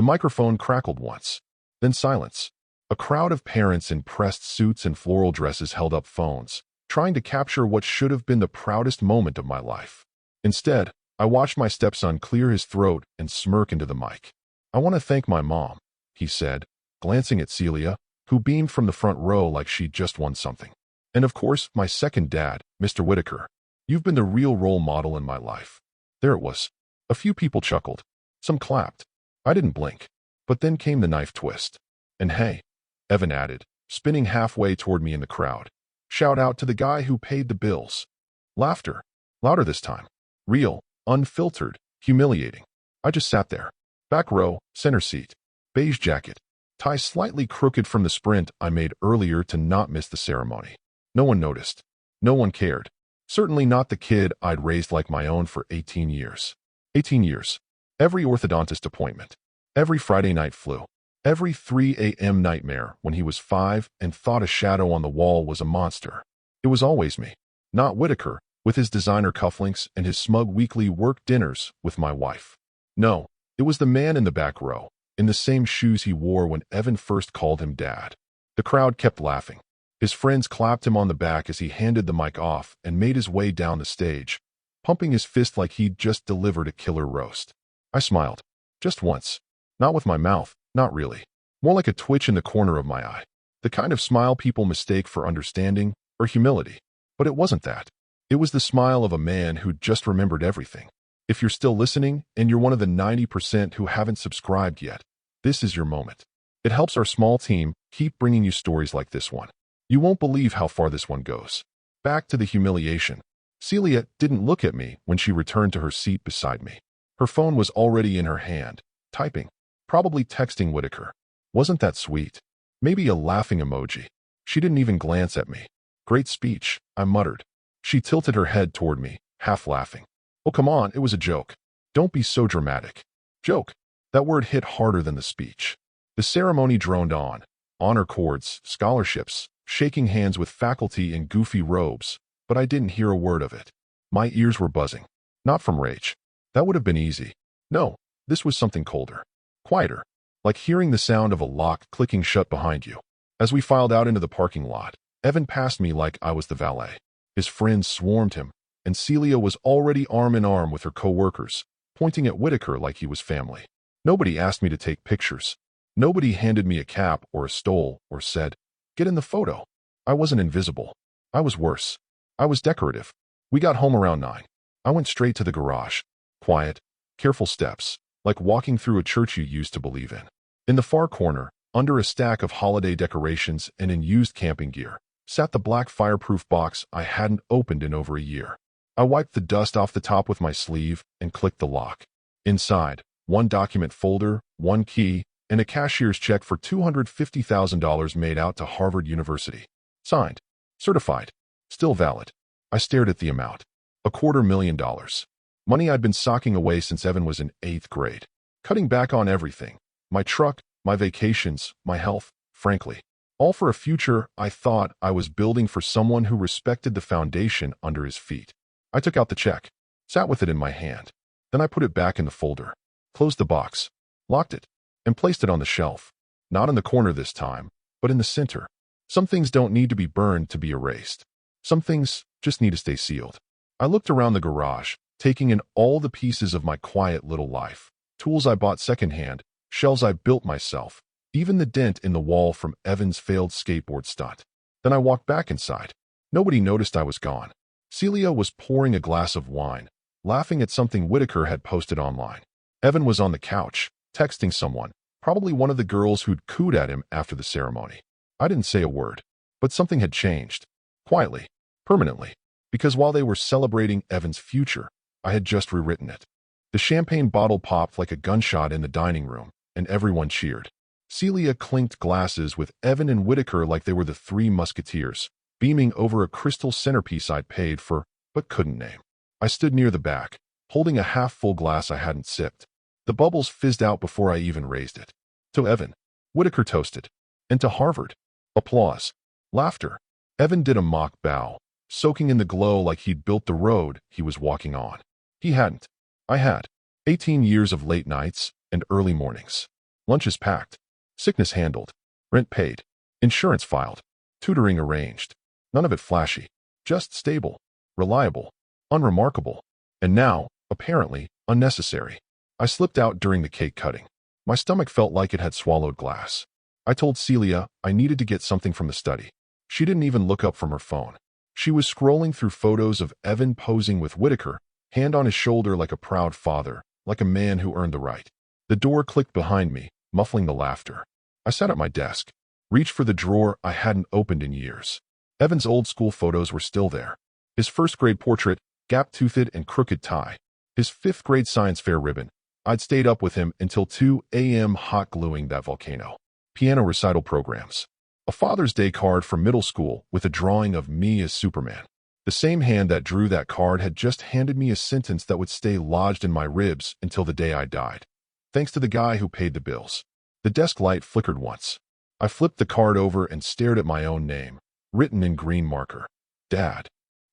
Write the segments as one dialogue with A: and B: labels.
A: The microphone crackled once. Then silence. A crowd of parents in pressed suits and floral dresses held up phones, trying to capture what should have been the proudest moment of my life. Instead, I watched my stepson clear his throat and smirk into the mic. "I want to thank my mom," he said, glancing at Celia, who beamed from the front row like she'd just won something. "And of course, my second dad, Mr. Whitaker. You've been the real role model in my life." There it was. A few people chuckled. Some clapped. I didn't blink. But then came the knife twist. "And hey," Evan added, spinning halfway toward me in the crowd. "Shout out to the guy who paid the bills." Laughter. Louder this time. Real, unfiltered, humiliating. I just sat there. Back row, center seat. Beige jacket. Tie slightly crooked from the sprint I made earlier to not miss the ceremony. No one noticed. No one cared. Certainly not the kid I'd raised like my own for 18 years. 18 years. Every orthodontist appointment. Every Friday night flu. Every 3 a.m. nightmare when he was 5 and thought a shadow on the wall was a monster. It was always me. Not Whitaker, with his designer cufflinks and his smug weekly work dinners with my wife. No, it was the man in the back row, in the same shoes he wore when Evan first called him dad. The crowd kept laughing. His friends clapped him on the back as he handed the mic off and made his way down the stage, pumping his fist like he'd just delivered a killer roast. I smiled. Just once. Not with my mouth, not really. More like a twitch in the corner of my eye. The kind of smile people mistake for understanding or humility. But it wasn't that. It was the smile of a man who'd just remembered everything. If you're still listening and you're one of the 90% who haven't subscribed yet, this is your moment. It helps our small team keep bringing you stories like this one. You won't believe how far this one goes. Back to the humiliation. Celia didn't look at me when she returned to her seat beside me. Her phone was already in her hand, typing. Probably texting Whitaker. Wasn't that sweet? Maybe a laughing emoji. She didn't even glance at me. "Great speech," I muttered. She tilted her head toward me, half laughing. "Oh, come on, it was a joke. Don't be so dramatic." Joke. That word hit harder than the speech. The ceremony droned on. Honor cords, scholarships, shaking hands with faculty in goofy robes, but I didn't hear a word of it. My ears were buzzing. Not from rage. That would have been easy. No, this was something colder. Quieter. Like hearing the sound of a lock clicking shut behind you. As we filed out into the parking lot, Evan passed me like I was the valet. His friends swarmed him, and Celia was already arm in arm with her co-workers, pointing at Whitaker like he was family. Nobody asked me to take pictures. Nobody handed me a cap or a stole or said, "Get in the photo." I wasn't invisible. I was worse. I was decorative. We got home around 9. I went straight to the garage. Quiet, careful steps, like walking through a church you used to believe in. In the far corner, under a stack of holiday decorations and in used camping gear, sat the black fireproof box I hadn't opened in over a year. I wiped the dust off the top with my sleeve and clicked the lock. Inside, one document folder, one key, and a cashier's check for $250,000 made out to Harvard University. Signed. Certified. Still valid. I stared at the amount. $250,000. Money I'd been socking away since Evan was in 8th grade. Cutting back on everything. My truck, my vacations, my health, frankly. All for a future I thought I was building for someone who respected the foundation under his feet. I took out the check. Sat with it in my hand. Then I put it back in the folder. Closed the box. Locked it. And placed it on the shelf. Not in the corner this time, but in the center. Some things don't need to be burned to be erased. Some things just need to stay sealed. I looked around the garage, taking in all the pieces of my quiet little life. Tools I bought secondhand, shelves I built myself, even the dent in the wall from Evan's failed skateboard stunt. Then I walked back inside. Nobody noticed I was gone. Celia was pouring a glass of wine, laughing at something Whitaker had posted online. Evan was on the couch, texting someone, probably one of the girls who'd cooed at him after the ceremony. I didn't say a word, but something had changed. Quietly, permanently, because while they were celebrating Evan's future, I had just rewritten it. The champagne bottle popped like a gunshot in the dining room, and everyone cheered. Celia clinked glasses with Evan and Whitaker like they were the Three Musketeers, beaming over a crystal centerpiece I'd paid for, but couldn't name. I stood near the back, holding a half-full glass I hadn't sipped. The bubbles fizzed out before I even raised it. To Evan, Whitaker toasted. And to Harvard. Applause. Laughter. Evan did a mock bow, soaking in the glow like he'd built the road he was walking on. He hadn't. I had. 18 years of late nights and early mornings. Lunches packed. Sickness handled. Rent paid. Insurance filed. Tutoring arranged. None of it flashy. Just stable. Reliable. Unremarkable. And now, apparently, unnecessary. I slipped out during the cake cutting. My stomach felt like it had swallowed glass. I told Celia I needed to get something from the study. She didn't even look up from her phone. She was scrolling through photos of Evan posing with Whitaker, hand on his shoulder like a proud father, like a man who earned the right. The door clicked behind me, muffling the laughter. I sat at my desk, reached for the drawer I hadn't opened in years. Evan's old school photos were still there. His first-grade portrait, gap-toothed and crooked tie. His fifth-grade science fair ribbon. I'd stayed up with him until 2 a.m. hot gluing that volcano. Piano recital programs. A Father's Day card from middle school with a drawing of me as Superman. The same hand that drew that card had just handed me a sentence that would stay lodged in my ribs until the day I died. Thanks to the guy who paid the bills. The desk light flickered once. I flipped the card over and stared at my own name, written in green marker. Dad.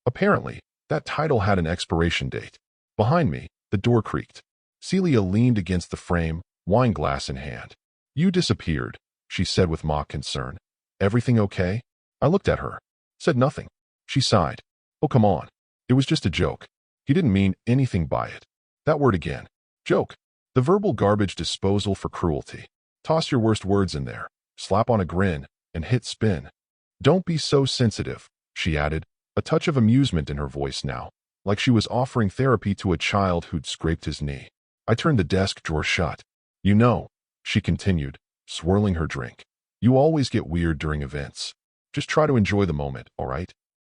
A: Apparently, that title had an expiration date. Behind me, the door creaked. Celia leaned against the frame, wine glass in hand. You disappeared, she said with mock concern. Everything okay? I looked at her. Said nothing. She sighed. Oh, come on. It was just a joke. He didn't mean anything by it. That word again. Joke. The verbal garbage disposal for cruelty. Toss your worst words in there, slap on a grin, and hit spin. Don't be so sensitive, she added, a touch of amusement in her voice now, like she was offering therapy to a child who'd scraped his knee. I turned the desk drawer shut. You know, she continued, swirling her drink. You always get weird during events. Just try to enjoy the moment, all right?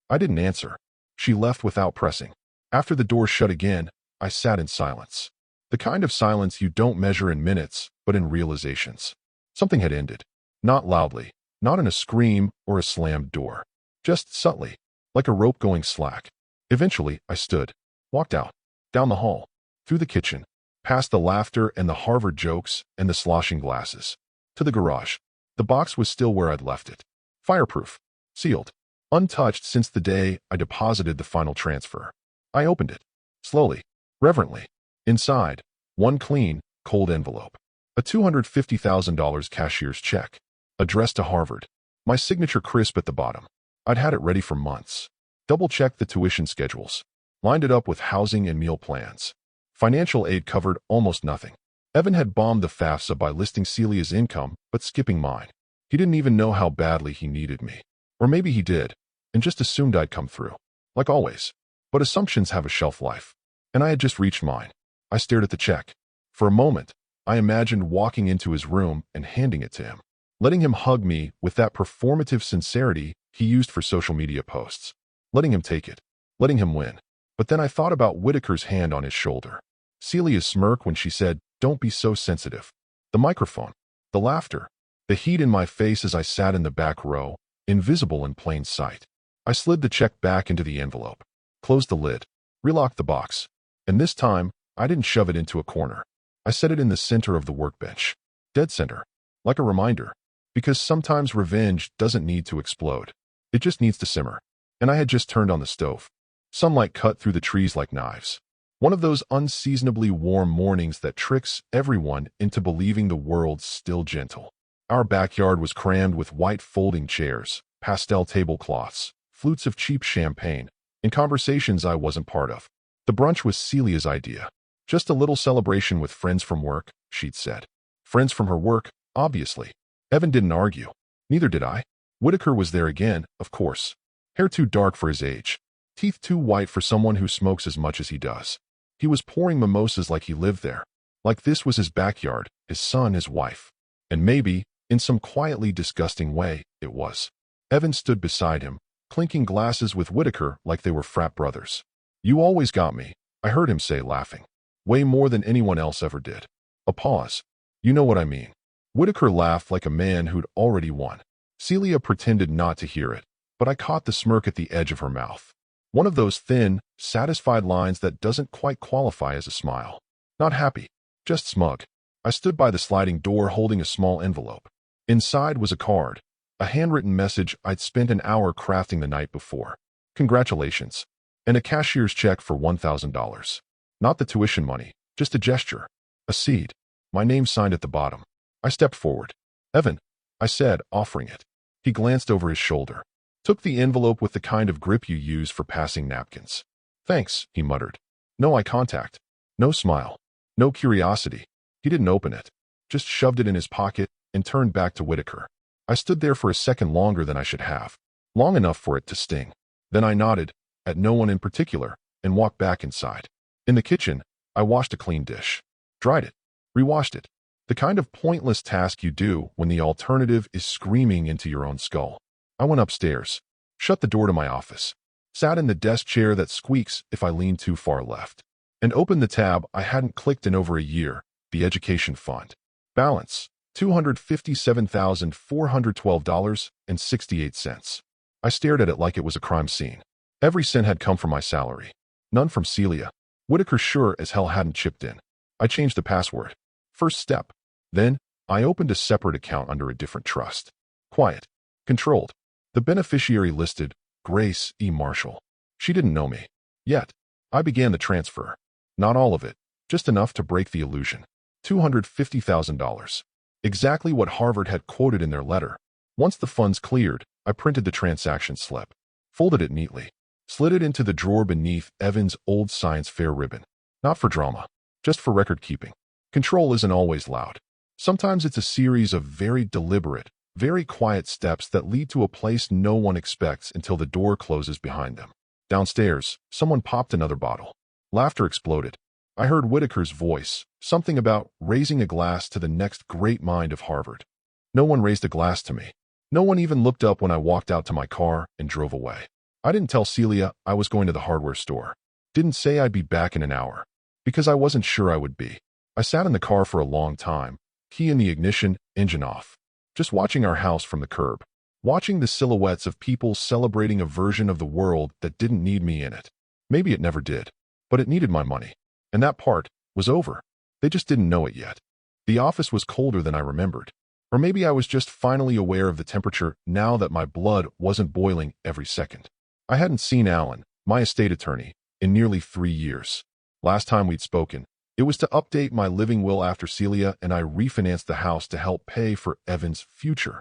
A: I didn't answer. She left without pressing. After the door shut again, I sat in silence. The kind of silence you don't measure in minutes, but in realizations. Something had ended. Not loudly, not in a scream or a slammed door. Just subtly, like a rope going slack. Eventually, I stood, walked out, down the hall, through the kitchen, past the laughter and the Harvard jokes and the sloshing glasses, to the garage. The box was still where I'd left it. Fireproof. Sealed. Untouched since the day I deposited the final transfer. I opened it. Slowly. Reverently. Inside, one clean, cold envelope. A $250,000 cashier's check. Addressed to Harvard. My signature crisp at the bottom. I'd had it ready for months. Double-checked the tuition schedules. Lined it up with housing and meal plans. Financial aid covered almost nothing. Evan had bombed the FAFSA by listing Celia's income, but skipping mine. He didn't even know how badly he needed me. Or maybe he did, and just assumed I'd come through. Like always. But assumptions have a shelf life. And I had just reached mine. I stared at the check. For a moment, I imagined walking into his room and handing it to him. Letting him hug me with that performative sincerity he used for social media posts. Letting him take it. Letting him win. But then I thought about Whitaker's hand on his shoulder. Celia's smirk when she said, "Don't be so sensitive." The microphone. The laughter. The heat in my face as I sat in the back row, invisible in plain sight. I slid the check back into the envelope. Closed the lid. Relocked the box. And this time, I didn't shove it into a corner. I set it in the center of the workbench. Dead center. Like a reminder. Because sometimes revenge doesn't need to explode. It just needs to simmer. And I had just turned on the stove. Sunlight cut through the trees like knives. One of those unseasonably warm mornings that tricks everyone into believing the world's still gentle. Our backyard was crammed with white folding chairs, pastel tablecloths, flutes of cheap champagne, and conversations I wasn't part of. The brunch was Celia's idea. Just a little celebration with friends from work, she'd said. Friends from her work, obviously. Evan didn't argue. Neither did I. Whitaker was there again, of course. Hair too dark for his age. Teeth too white for someone who smokes as much as he does. He was pouring mimosas like he lived there. Like this was his backyard, his son, his wife. And maybe, in some quietly disgusting way, it was. Evan stood beside him, clinking glasses with Whitaker like they were frat brothers. "You always got me," I heard him say, laughing. "Way more than anyone else ever did." A pause. "You know what I mean." Whitaker laughed like a man who'd already won. Celia pretended not to hear it, but I caught the smirk at the edge of her mouth. One of those thin, satisfied lines that doesn't quite qualify as a smile. Not happy, just smug. I stood by the sliding door holding a small envelope. Inside was a card, a handwritten message I'd spent an hour crafting the night before. Congratulations. And a cashier's check for $1,000. Not the tuition money, just a gesture. A seed. My name signed at the bottom. I stepped forward. "Evan," I said, offering it. He glanced over his shoulder, took the envelope with the kind of grip you use for passing napkins. "Thanks," he muttered. No eye contact. No smile. No curiosity. He didn't open it, just shoved it in his pocket and turned back to Whitaker. I stood there for a second longer than I should have, long enough for it to sting. Then I nodded, at no one in particular, and walked back inside. In the kitchen, I washed a clean dish, dried it, rewashed it. The kind of pointless task you do when the alternative is screaming into your own skull. I went upstairs, shut the door to my office, sat in the desk chair that squeaks if I lean too far left, and opened the tab I hadn't clicked in over a year, the education fund. Balance, $257,412.68. I stared at it like it was a crime scene. Every cent had come from my salary. None from Celia. Whitaker sure as hell hadn't chipped in. I changed the password. First step. Then, I opened a separate account under a different trust. Quiet. Controlled. The beneficiary listed, Grace E. Marshall. She didn't know me. Yet, I began the transfer. Not all of it, just enough to break the illusion. $250,000. Exactly what Harvard had quoted in their letter. Once the funds cleared, I printed the transaction slip, folded it neatly, slid it into the drawer beneath Evan's old science fair ribbon. Not for drama, just for record keeping. Control isn't always loud. Sometimes it's a series of very deliberate, very quiet steps that lead to a place no one expects until the door closes behind them. Downstairs, someone popped another bottle. Laughter exploded. I heard Whitaker's voice, something about raising a glass to the next great mind of Harvard. No one raised a glass to me. No one even looked up when I walked out to my car and drove away. I didn't tell Celia I was going to the hardware store. Didn't say I'd be back in an hour, because I wasn't sure I would be. I sat in the car for a long time, key in the ignition, engine off, just watching our house from the curb, watching the silhouettes of people celebrating a version of the world that didn't need me in it. Maybe it never did, but it needed my money. And that part was over. They just didn't know it yet. The office was colder than I remembered. Or maybe I was just finally aware of the temperature now that my blood wasn't boiling every second. I hadn't seen Alan, my estate attorney, in nearly 3 years. Last time we'd spoken, it was to update my living will after Celia and I refinanced the house to help pay for Evan's future.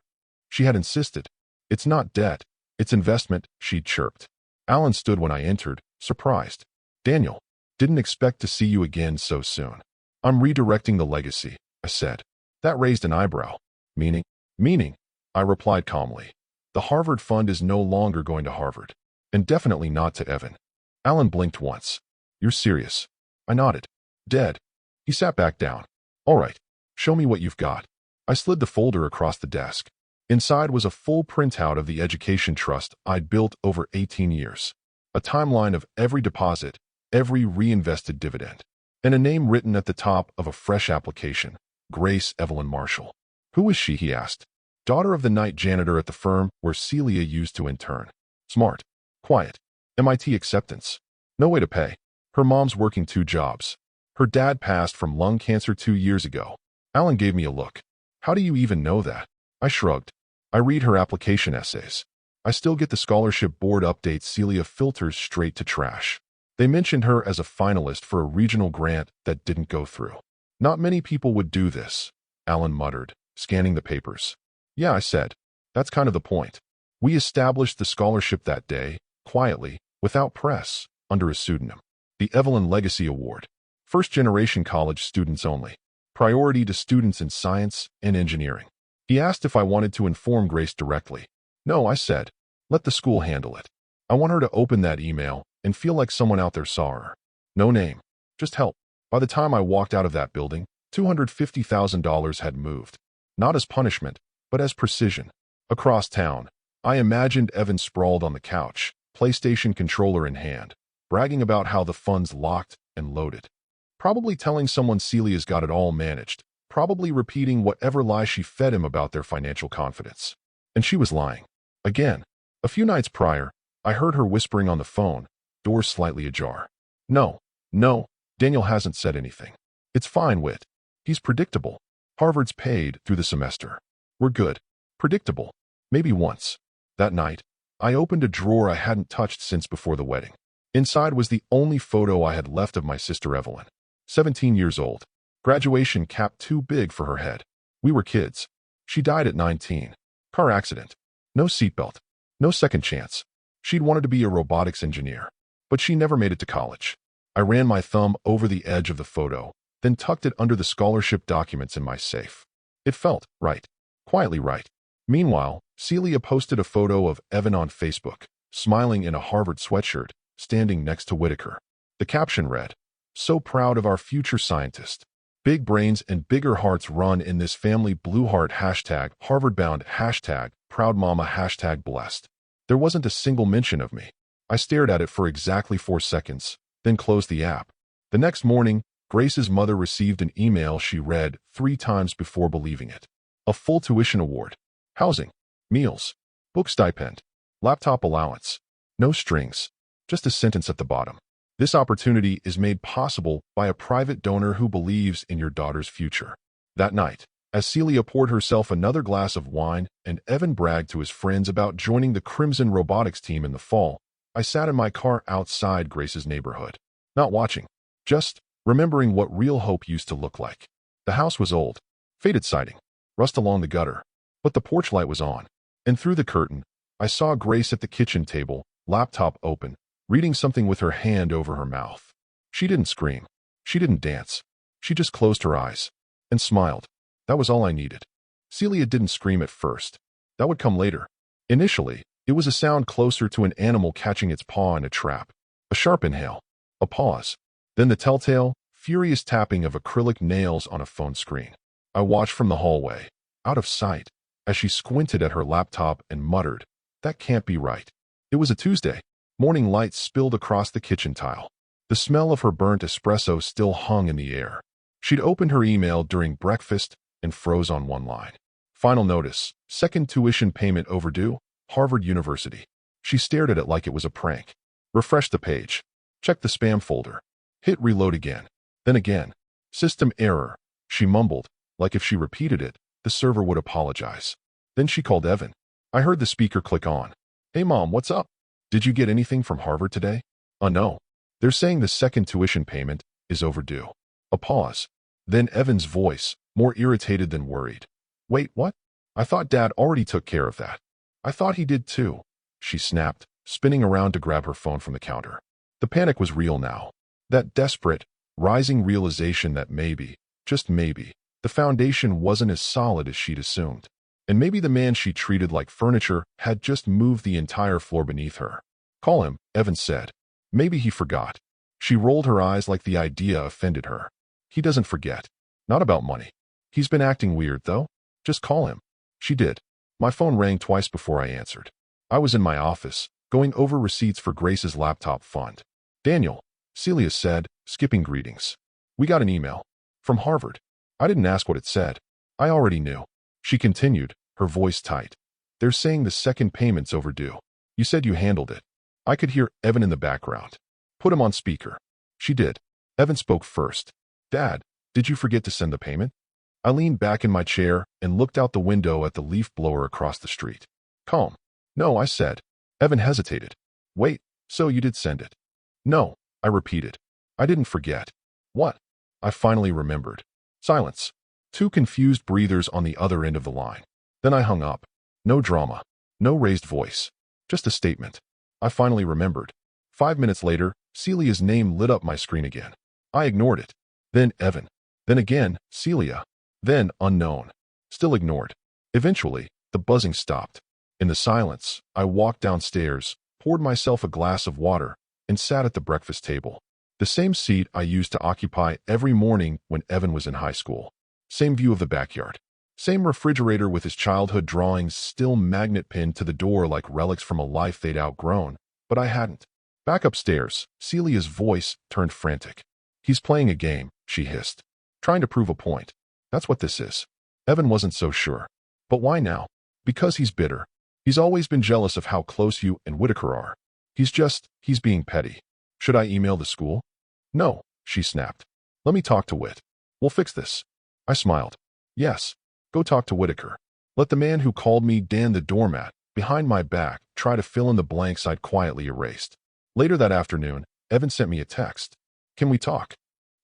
A: She had insisted. It's not debt, it's investment, she'd chirped. Alan stood when I entered, surprised. "Daniel, didn't expect to see you again so soon." "I'm redirecting the legacy," I said. That raised an eyebrow. Meaning? Meaning, I replied calmly. The Harvard fund is no longer going to Harvard. And definitely not to Evan. Alan blinked once. "You're serious?" I nodded. "Dead." He sat back down. "All right, show me what you've got." I slid the folder across the desk. Inside was a full printout of the education trust I'd built over 18 years. A timeline of every deposit, every reinvested dividend, and a name written at the top of a fresh application, Grace Evelyn Marshall. "Who is she?" he asked. "Daughter of the night janitor at the firm where Celia used to intern. Smart. Quiet. MIT acceptance. No way to pay. Her mom's working 2 jobs. Her dad passed from lung cancer 2 years ago." Alan gave me a look. "How do you even know that?" I shrugged. "I read her application essays. I still get the scholarship board updates Celia filters straight to trash. They mentioned her as a finalist for a regional grant that didn't go through. Not many people would do this," Alan muttered, scanning the papers. "Yeah," I said. "That's kind of the point. We established the scholarship that day, quietly, without press, under a pseudonym. The Evelyn Legacy Award. First-generation college students only. Priority to students in science and engineering." He asked if I wanted to inform Grace directly. "No," I said. "Let the school handle it. I want her to open that email and feel like someone out there saw her. No name. Just help." By the time I walked out of that building, $250,000 had moved. Not as punishment, but as precision. Across town, I imagined Evan sprawled on the couch, PlayStation controller in hand, bragging about how the funds locked and loaded. Probably telling someone Celia's got it all managed. Probably repeating whatever lie she fed him about their financial confidence. And she was lying. Again. A few nights prior, I heard her whispering on the phone, doors slightly ajar. No, Daniel hasn't said anything. It's fine, Whit. He's predictable. Harvard's paid through the semester. We're good. Predictable. Maybe once." That night, I opened a drawer I hadn't touched since before the wedding. Inside was the only photo I had left of my sister Evelyn. 17 years old. Graduation cap too big for her head. We were kids. She died at 19. Car accident. No seatbelt. No second chance. She'd wanted to be a robotics engineer, but she never made it to college. I ran my thumb over the edge of the photo, then tucked it under the scholarship documents in my safe. It felt right. Quietly right. Meanwhile, Celia posted a photo of Evan on Facebook, smiling in a Harvard sweatshirt, standing next to Whitaker. The caption read, "So proud of our future scientist. Big brains and bigger hearts run in this family. Blue heart hashtag Harvard-bound hashtag proud mama hashtag blessed." There wasn't a single mention of me. I stared at it for exactly 4 seconds, then closed the app. The next morning, Grace's mother received an email she read 3 times before believing it. A full tuition award. Housing. Meals. Book stipend. Laptop allowance. No strings. Just a sentence at the bottom. This opportunity is made possible by a private donor who believes in your daughter's future. That night, as Celia poured herself another glass of wine and Evan bragged to his friends about joining the Crimson Robotics team in the fall, I sat in my car outside Grace's neighborhood. Not watching, just remembering what real hope used to look like. The house was old, faded siding, rust along the gutter, but the porch light was on, and through the curtain, I saw Grace at the kitchen table, laptop open, reading something with her hand over her mouth. She didn't scream. She didn't dance. She just closed her eyes and smiled. That was all I needed. Celia didn't scream at first. That would come later. Initially, it was a sound closer to an animal catching its paw in a trap. A sharp inhale. A pause. Then the telltale, furious tapping of acrylic nails on a phone screen. I watched from the hallway, out of sight, as she squinted at her laptop and muttered, "That can't be right." It was a Tuesday. Morning light spilled across the kitchen tile. The smell of her burnt espresso still hung in the air. She'd opened her email during breakfast and froze on one line. Final notice, second tuition payment overdue, Harvard University. She stared at it like it was a prank. Refreshed the page. Checked the spam folder. Hit reload again. Then again. System error. She mumbled, like if she repeated it, the server would apologize. Then she called Evan. I heard the speaker click on. "Hey Mom, what's up? Did you get anything from Harvard today?" No. They're saying the second tuition payment is overdue." A pause. Then Evan's voice, more irritated than worried. "Wait, what? I thought Dad already took care of that." "I thought he did too," she snapped, spinning around to grab her phone from the counter. The panic was real now. That desperate, rising realization that maybe, just maybe, the foundation wasn't as solid as she'd assumed. And maybe the man she treated like furniture had just moved the entire floor beneath her. "Call him," Evan said. Maybe he forgot. She rolled her eyes like the idea offended her. "He doesn't forget. Not about money. He's been acting weird, though. Just call him." She did. My phone rang twice before I answered. I was in my office, going over receipts for Grace's laptop fund. "Daniel," Celia said, skipping greetings. "We got an email. From Harvard." I didn't ask what it said. I already knew. She continued, her voice tight. "They're saying the second payment's overdue. You said you handled it." I could hear Evan in the background. "Put him on speaker." She did. Evan spoke first. "Dad, did you forget to send the payment?" I leaned back in my chair and looked out the window at the leaf blower across the street. "Calm." "No," I said. Evan hesitated. "Wait, so you did send it?" "No," I repeated. "I didn't forget." "What?" I finally remembered. Silence. 2 confused breathers on the other end of the line. Then I hung up. No drama. No raised voice. Just a statement. I finally remembered. 5 minutes later, Celia's name lit up my screen again. I ignored it. Then Evan. Then again, Celia. Then unknown. Still ignored. Eventually, the buzzing stopped. In the silence, I walked downstairs, poured myself a glass of water, and sat at the breakfast table. The same seat I used to occupy every morning when Evan was in high school. Same view of the backyard. Same refrigerator with his childhood drawings still magnet pinned to the door like relics from a life they'd outgrown, but I hadn't. Back upstairs, Celia's voice turned frantic. "He's playing a game," she hissed. "Trying to prove a point. That's what this is." Evan wasn't so sure. "But why now?" "Because he's bitter. He's always been jealous of how close you and Whitaker are. He's being petty." "Should I email the school?" "No," she snapped. "Let me talk to Whit. We'll fix this." I smiled. "Yes. Go talk to Whitaker. Let the man who called me Dan the doormat behind my back try to fill in the blanks I'd quietly erased." Later that afternoon, Evan sent me a text. "Can we talk?"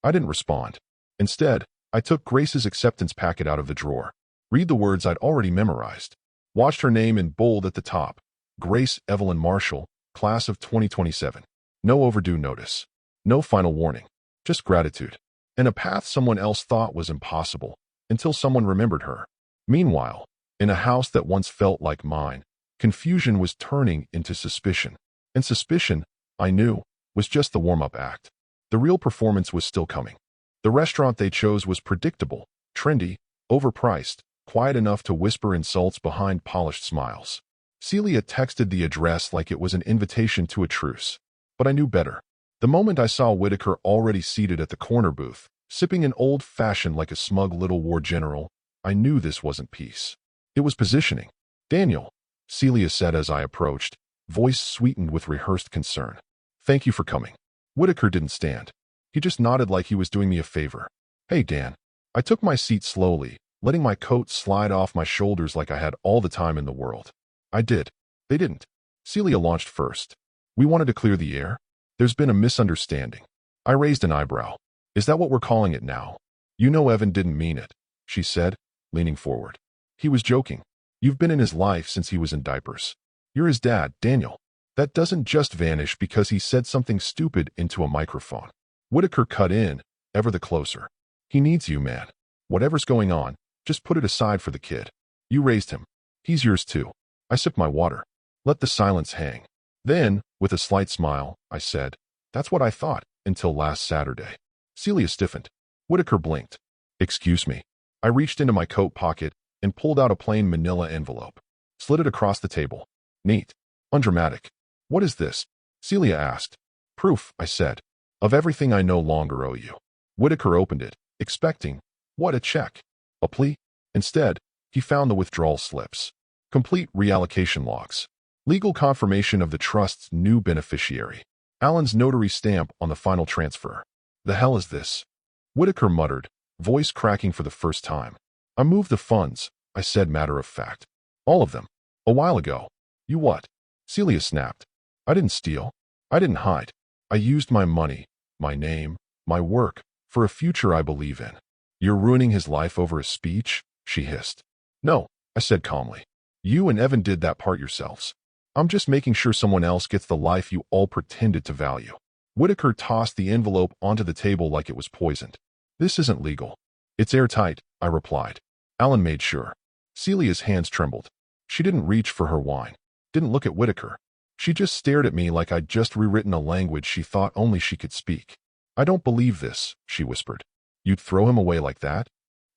A: I didn't respond. Instead, I took Grace's acceptance packet out of the drawer. Read the words I'd already memorized. Watched her name in bold at the top. Grace Evelyn Marshall, class of 2027. No overdue notice. No final warning. Just gratitude. And a path someone else thought was impossible, until someone remembered her. Meanwhile, in a house that once felt like mine, confusion was turning into suspicion. And suspicion, I knew, was just the warm-up act. The real performance was still coming. The restaurant they chose was predictable, trendy, overpriced, quiet enough to whisper insults behind polished smiles. Celia texted the address like it was an invitation to a truce. But I knew better. The moment I saw Whitaker already seated at the corner booth, sipping an old-fashioned like a smug little war general, I knew this wasn't peace. It was positioning. "Daniel," Celia said as I approached, voice sweetened with rehearsed concern. "Thank you for coming." Whitaker didn't stand. He just nodded like he was doing me a favor. "Hey, Dan." I took my seat slowly, letting my coat slide off my shoulders like I had all the time in the world. "I did." "They didn't." Celia launched first. "We wanted to clear the air. There's been a misunderstanding." I raised an eyebrow. "Is that what we're calling it now?" "You know Evan didn't mean it," she said, leaning forward. "He was joking. You've been in his life since he was in diapers. You're his dad, Daniel. That doesn't just vanish because he said something stupid into a microphone." Whitaker cut in, ever the closer. "He needs you, man. Whatever's going on, just put it aside for the kid. You raised him. He's yours too." I sipped my water. Let the silence hang. Then, with a slight smile, I said, "That's what I thought, until last Saturday." Celia stiffened. Whitaker blinked. "Excuse me." I reached into my coat pocket and pulled out a plain manila envelope. Slid it across the table. "Neat. Undramatic." "What is this?" Celia asked. "Proof," I said, "of everything I no longer owe you." Whitaker opened it, expecting, what, a check? A plea? Instead, he found the withdrawal slips. Complete reallocation logs. Legal confirmation of the trust's new beneficiary. Alan's notary stamp on the final transfer. "The hell is this?" Whitaker muttered, voice cracking for the first time. "I moved the funds," I said matter of fact. "All of them. A while ago." "You what?" Celia snapped. "I didn't steal. I didn't hide. I used my money, my name, my work, for a future I believe in." "You're ruining his life over a speech?" she hissed. "No," I said calmly. "You and Evan did that part yourselves. I'm just making sure someone else gets the life you all pretended to value." Whitaker tossed the envelope onto the table like it was poisoned. "This isn't legal." "It's airtight," I replied. Alan made sure. Celia's hands trembled. She didn't reach for her wine. Didn't look at Whitaker. She just stared at me like I'd just rewritten a language she thought only she could speak. "I don't believe this," she whispered. "You'd throw him away like that?"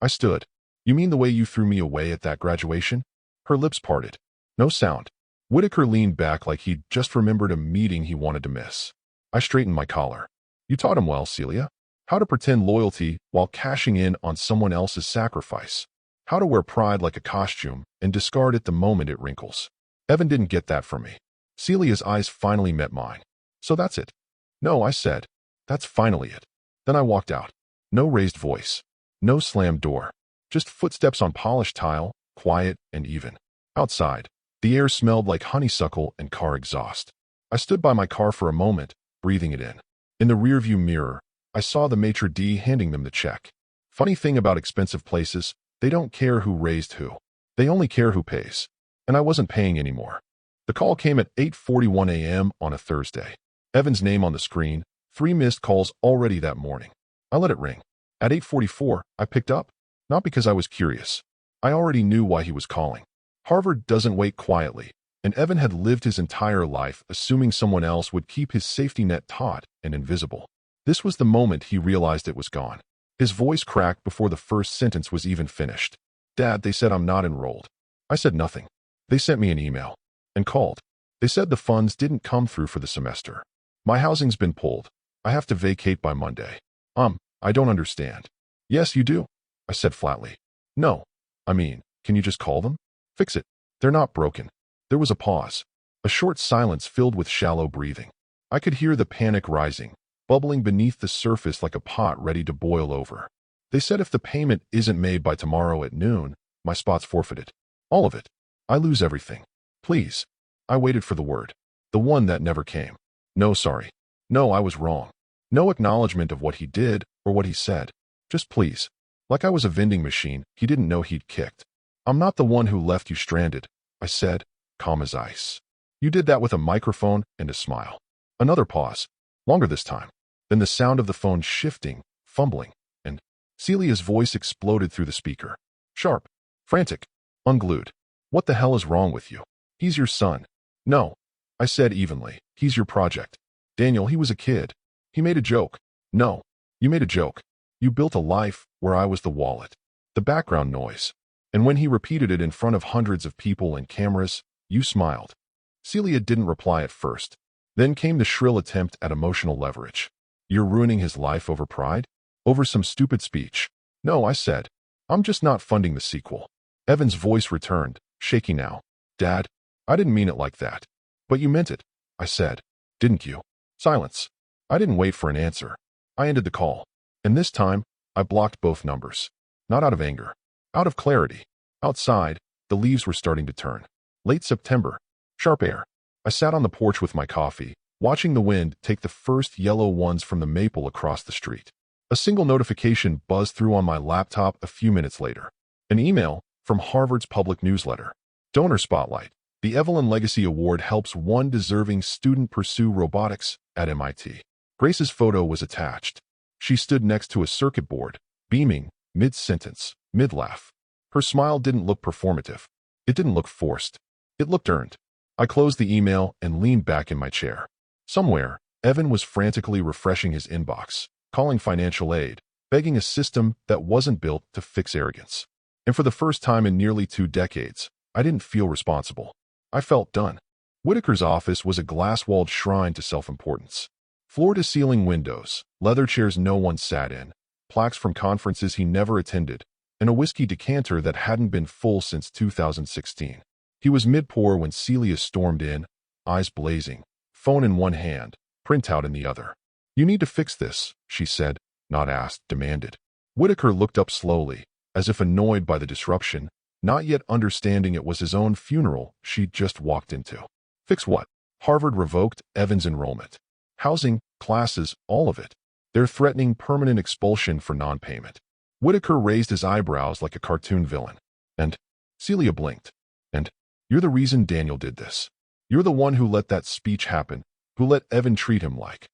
A: I stood. "You mean the way you threw me away at that graduation?" Her lips parted. No sound. Whitaker leaned back like he'd just remembered a meeting he wanted to miss. I straightened my collar. "You taught him well, Celia. How to pretend loyalty while cashing in on someone else's sacrifice. How to wear pride like a costume and discard it the moment it wrinkles. Evan didn't get that from me." Celia's eyes finally met mine. "So that's it?" "No," I said. "That's finally it." Then I walked out. No raised voice. No slammed door. Just footsteps on polished tile, quiet and even. Outside, the air smelled like honeysuckle and car exhaust. I stood by my car for a moment, breathing it in. In the rearview mirror, I saw the maitre d' handing them the check. Funny thing about expensive places, they don't care who raised who. They only care who pays. And I wasn't paying anymore. The call came at 8:41 a.m. on a Thursday. Evan's name on the screen, 3 missed calls already that morning. I let it ring. At 8:44, I picked up. Not because I was curious. I already knew why he was calling. Harvard doesn't wait quietly, and Evan had lived his entire life assuming someone else would keep his safety net taut and invisible. This was the moment he realized it was gone. His voice cracked before the first sentence was even finished. "Dad, they said I'm not enrolled." I said nothing. "They sent me an email. And called. They said the funds didn't come through for the semester. My housing's been pulled. I have to vacate by Monday." I don't understand." "Yes, you do," I said flatly. "No. I mean, can you just call them? Fix it. They're not broken." There was a pause. A short silence filled with shallow breathing. I could hear the panic rising, bubbling beneath the surface like a pot ready to boil over. "They said if the payment isn't made by tomorrow at noon, my spot's forfeited. All of it. I lose everything. Please." I waited for the word. The one that never came. "No, sorry. No, I was wrong." No acknowledgement of what he did or what he said. Just please. Like I was a vending machine he didn't know he'd kicked. I'm not the one who left you stranded, I said, calm as ice. You did that with a microphone and a smile. Another pause, longer this time. Then the sound of the phone shifting, fumbling, and Celia's voice exploded through the speaker. Sharp, frantic, unglued. What the hell is wrong with you? He's your son. No, I said evenly. He's your project. Daniel, he was a kid. He made a joke. No, you made a joke. You built a life where I was the wallet. The background noise. And when he repeated it in front of hundreds of people and cameras, you smiled. Celia didn't reply at first. Then came the shrill attempt at emotional leverage. You're ruining his life over pride? Over some stupid speech? No, I said. I'm just not funding the sequel. Evan's voice returned, shaky now. Dad, I didn't mean it like that. But you meant it, I said. Didn't you? Silence. I didn't wait for an answer. I ended the call. And this time, I blocked both numbers. Not out of anger. Out of clarity. Outside, the leaves were starting to turn. Late September. Sharp air. I sat on the porch with my coffee, watching the wind take the first yellow ones from the maple across the street. A single notification buzzed through on my laptop a few minutes later. An email from Harvard's public newsletter. Donor Spotlight. The Evelyn Legacy Award helps one deserving student pursue robotics at MIT. Grace's photo was attached. She stood next to a circuit board, beaming, mid-sentence, mid-laugh. Her smile didn't look performative. It didn't look forced. It looked earned. I closed the email and leaned back in my chair. Somewhere, Evan was frantically refreshing his inbox, calling financial aid, begging a system that wasn't built to fix arrogance. And for the first time in nearly 2 decades, I didn't feel responsible. I felt done. Whitaker's office was a glass-walled shrine to self-importance. Floor-to-ceiling windows, leather chairs no one sat in, plaques from conferences he never attended, and a whiskey decanter that hadn't been full since 2016. He was mid-pour when Celia stormed in, eyes blazing, phone in one hand, printout in the other. You need to fix this, she said, not asked, demanded. Whitaker looked up slowly, as if annoyed by the disruption, not yet understanding it was his own funeral she'd just walked into. Fix what? Harvard revoked Evan's enrollment. Housing, classes, all of it. They're threatening permanent expulsion for non-payment. Whitaker raised his eyebrows like a cartoon villain. And Celia blinked. And you're the reason Daniel did this. You're the one who let that speech happen, who let Evan treat him like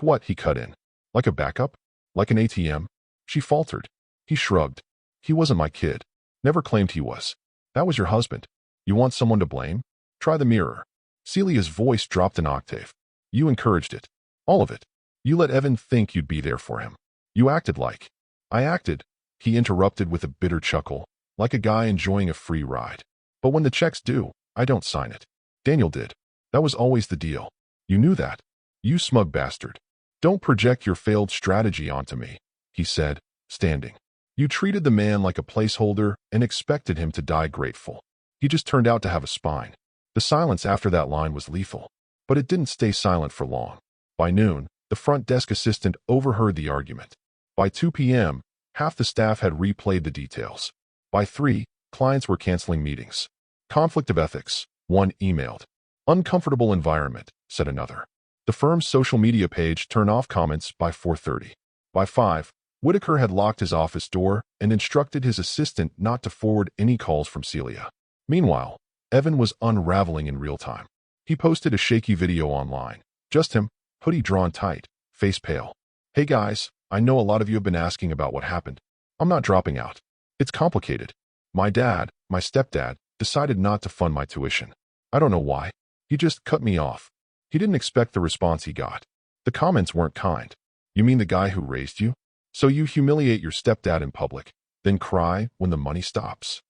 A: what, he cut in. Like a backup? Like an ATM? She faltered. He shrugged. He wasn't my kid. Never claimed he was. That was your husband. You want someone to blame? Try the mirror. Celia's voice dropped an octave. You encouraged it. All of it. You let Evan think you'd be there for him. You acted like. I acted, he interrupted with a bitter chuckle, like a guy enjoying a free ride. But when the check's due, I don't sign it. Daniel did. That was always the deal. You knew that. You smug bastard. Don't project your failed strategy onto me, he said, standing. You treated the man like a placeholder and expected him to die grateful. He just turned out to have a spine. The silence after that line was lethal. But it didn't stay silent for long. By noon, the front desk assistant overheard the argument. By 2 p.m., half the staff had replayed the details. By 3, clients were canceling meetings. Conflict of ethics, one emailed. Uncomfortable environment, said another. The firm's social media page turned off comments by 4:30. By 5, Whitaker had locked his office door and instructed his assistant not to forward any calls from Celia. Meanwhile, Evan was unraveling in real time. He posted a shaky video online. Just him, hoodie drawn tight, face pale. Hey guys, I know a lot of you have been asking about what happened. I'm not dropping out. It's complicated. My stepdad, decided not to fund my tuition. I don't know why. He just cut me off. He didn't expect the response he got. The comments weren't kind. You mean the guy who raised you? So you humiliate your stepdad in public, then cry when the money stops.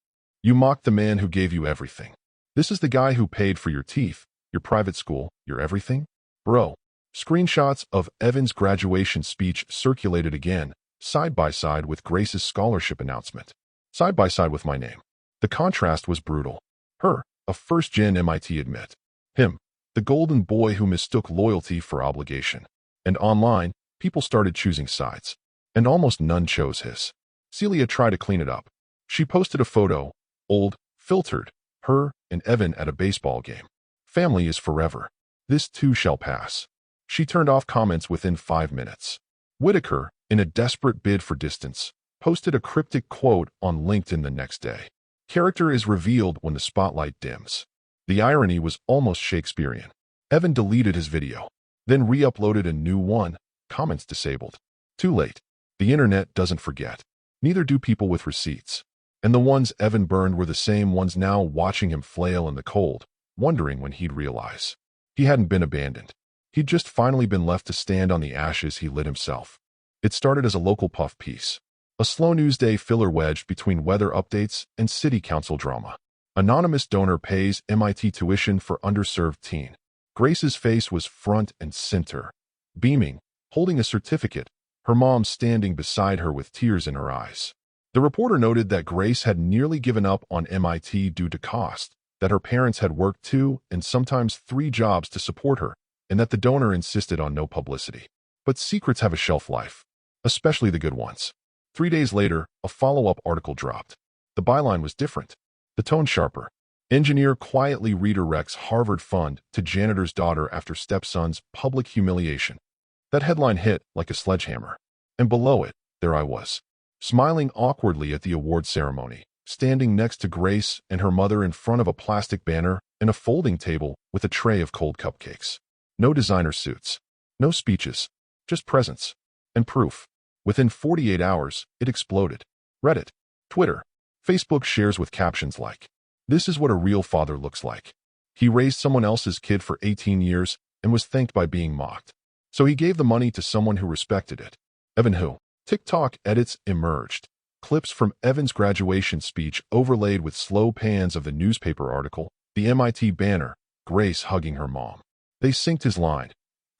A: You mock the man who gave you everything. This is the guy who paid for your teeth, your private school, your everything? Bro. Screenshots of Evan's graduation speech circulated again, side by side with Grace's scholarship announcement. Side by side with my name. The contrast was brutal. Her, a first-gen MIT admit. Him, the golden boy who mistook loyalty for obligation. And online, people started choosing sides. And almost none chose his. Celia tried to clean it up. She posted a photo, old, filtered, her and Evan at a baseball game. Family is forever. This too shall pass. She turned off comments within 5 minutes. Whitaker, in a desperate bid for distance, posted a cryptic quote on LinkedIn the next day. Character is revealed when the spotlight dims. The irony was almost Shakespearean. Evan deleted his video, then re-uploaded a new one, comments disabled. Too late. The internet doesn't forget. Neither do people with receipts. And the ones Evan burned were the same ones now watching him flail in the cold, wondering when he'd realize. He hadn't been abandoned. He'd just finally been left to stand on the ashes he lit himself. It started as a local puff piece. A slow news day filler wedged between weather updates and city council drama. Anonymous donor pays MIT tuition for underserved teen. Grace's face was front and center, beaming, holding a certificate, her mom standing beside her with tears in her eyes. The reporter noted that Grace had nearly given up on MIT due to cost, that her parents had worked 2 and sometimes 3 jobs to support her, and that the donor insisted on no publicity. But secrets have a shelf life, especially the good ones. 3 days later, a follow-up article dropped. The byline was different, the tone sharper. Engineer quietly redirects Harvard fund to janitor's daughter after stepson's public humiliation. That headline hit like a sledgehammer. And below it, there I was, smiling awkwardly at the award ceremony, standing next to Grace and her mother in front of a plastic banner and a folding table with a tray of cold cupcakes. No designer suits, no speeches, just presence and proof. Within 48 hours, it exploded. Reddit, Twitter, Facebook shares with captions like, "This is what a real father looks like. He raised someone else's kid for 18 years and was thanked by being mocked. So he gave the money to someone who respected it." Evan who? TikTok edits emerged. Clips from Evan's graduation speech overlaid with slow pans of the newspaper article, the MIT banner, Grace hugging her mom. They synced his line,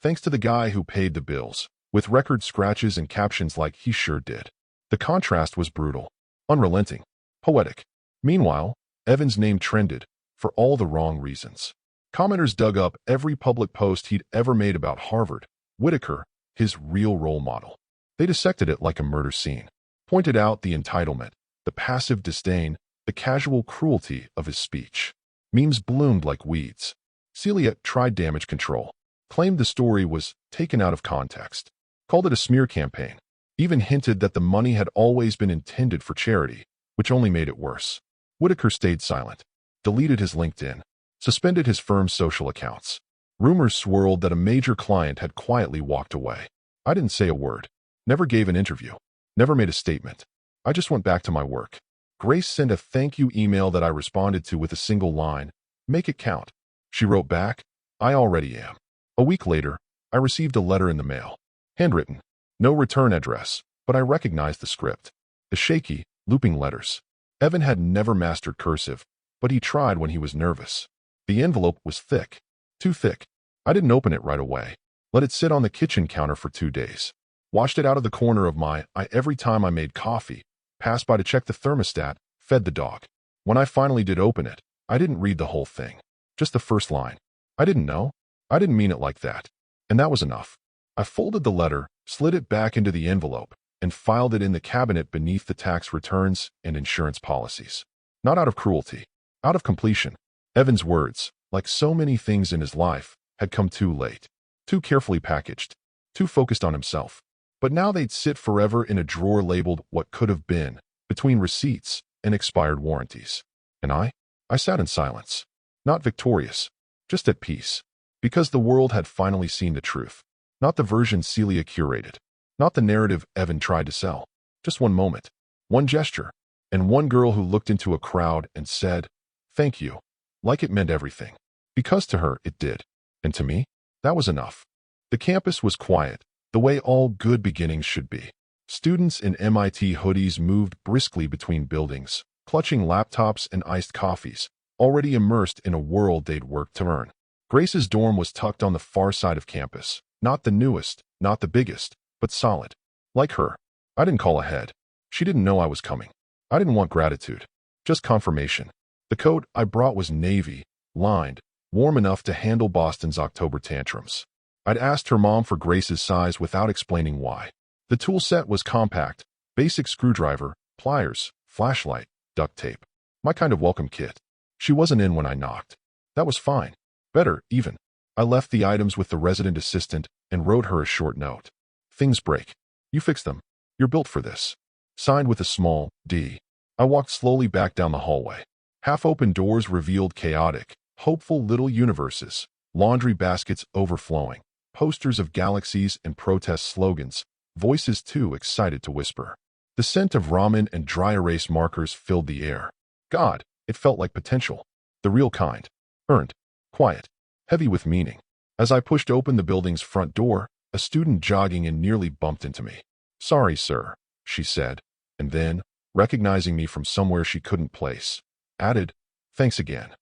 A: "Thanks to the guy who paid the bills," with record scratches and captions like, "He sure did." The contrast was brutal, unrelenting, poetic. Meanwhile, Evan's name trended, for all the wrong reasons. Commenters dug up every public post he'd ever made about Harvard, Whitaker, his real role model. They dissected it like a murder scene, pointed out the entitlement, the passive disdain, the casual cruelty of his speech. Memes bloomed like weeds. Celia tried damage control, claimed the story was taken out of context, called it a smear campaign, even hinted that the money had always been intended for charity, which only made it worse. Whitaker stayed silent, deleted his LinkedIn, suspended his firm's social accounts. Rumors swirled that a major client had quietly walked away. I didn't say a word, never gave an interview, never made a statement. I just went back to my work. Grace sent a thank you email that I responded to with a single line, "Make it count." She wrote back, "I already am." A week later, I received a letter in the mail. Handwritten, no return address, but I recognized the script. The shaky, looping letters. Evan had never mastered cursive, but he tried when he was nervous. The envelope was thick, too thick. I didn't open it right away. Let it sit on the kitchen counter for 2 days. Washed it out of the corner of my eye every time I made coffee, passed by to check the thermostat, fed the dog. When I finally did open it, I didn't read the whole thing. Just the first line. I didn't know. I didn't mean it like that. And that was enough. I folded the letter, slid it back into the envelope, and filed it in the cabinet beneath the tax returns and insurance policies. Not out of cruelty, out of completion. Evan's words, like so many things in his life, had come too late, too carefully packaged, too focused on himself. But now they'd sit forever in a drawer labeled "What Could Have Been," between receipts and expired warranties. And I sat in silence. Not victorious, just at peace. Because the world had finally seen the truth. Not the version Celia curated. Not the narrative Evan tried to sell. Just one moment, one gesture, and one girl who looked into a crowd and said, "Thank you," like it meant everything. Because to her, it did. And to me, that was enough. The campus was quiet, the way all good beginnings should be. Students in MIT hoodies moved briskly between buildings, clutching laptops and iced coffees, already immersed in a world they'd worked to earn. Grace's dorm was tucked on the far side of campus, not the newest, not the biggest, but solid. Like her, I didn't call ahead. She didn't know I was coming. I didn't want gratitude, just confirmation. The coat I brought was navy, lined, warm enough to handle Boston's October tantrums. I'd asked her mom for Grace's size without explaining why. The tool set was compact, basic screwdriver, pliers, flashlight, duct tape. My kind of welcome kit. She wasn't in when I knocked. That was fine. Better, even. I left the items with the resident assistant and wrote her a short note. "Things break. You fix them. You're built for this." Signed with a small D. I walked slowly back down the hallway. Half-open doors revealed chaotic, hopeful little universes, laundry baskets overflowing, posters of galaxies and protest slogans, voices too excited to whisper. The scent of ramen and dry erase markers filled the air. God, it felt like potential. The real kind. Earned. Quiet. Heavy with meaning. As I pushed open the building's front door, a student jogging in nearly bumped into me. "Sorry, sir," she said, and then, recognizing me from somewhere she couldn't place, added, "Thanks again."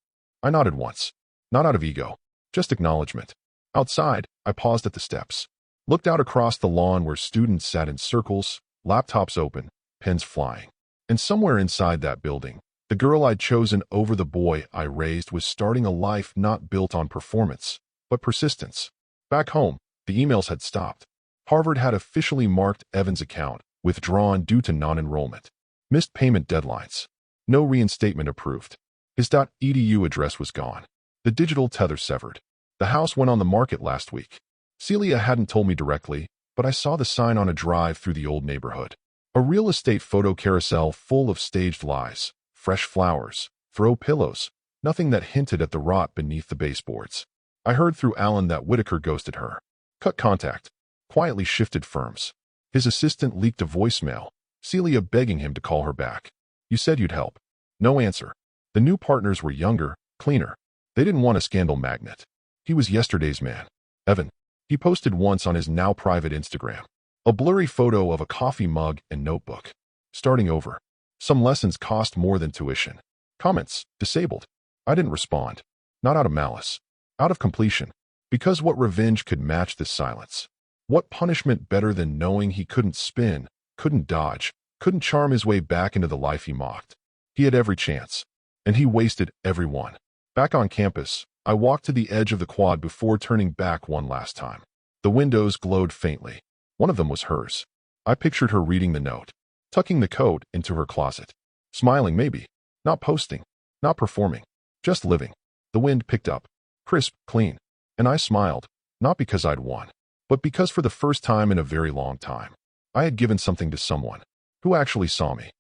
A: I nodded once. Not out of ego, just acknowledgement. Outside, I paused at the steps, looked out across the lawn where students sat in circles, laptops open, pens flying. And somewhere inside that building, the girl I'd chosen over the boy I raised was starting a life not built on performance, but persistence. Back home, the emails had stopped. Harvard had officially marked Evan's account withdrawn due to non-enrollment. Missed payment deadlines. No reinstatement approved. His .edu address was gone. The digital tether severed. The house went on the market last week. Celia hadn't told me directly, but I saw the sign on a drive through the old neighborhood. A real estate photo carousel full of staged lies, fresh flowers, throw pillows, nothing that hinted at the rot beneath the baseboards. I heard through Alan that Whitaker ghosted her. Cut contact. Quietly shifted firms. His assistant leaked a voicemail, Celia begging him to call her back. "You said you'd help." No answer. The new partners were younger, cleaner. They didn't want a scandal magnet. He was yesterday's man. Evan. He posted once on his now private Instagram. A blurry photo of a coffee mug and notebook. Starting over. Some lessons cost more than tuition. Comments, disabled. I didn't respond. Not out of malice. Out of completion. Because what revenge could match this silence? What punishment better than knowing he couldn't spin, couldn't dodge, couldn't charm his way back into the life he mocked? He had every chance. And he wasted every one. Back on campus, I walked to the edge of the quad before turning back one last time. The windows glowed faintly. One of them was hers. I pictured her reading the note, tucking the coat into her closet. Smiling maybe. Not posting. Not performing. Just living. The wind picked up. Crisp, clean. And I smiled, not because I'd won, but because for the first time in a very long time, I had given something to someone who actually saw me.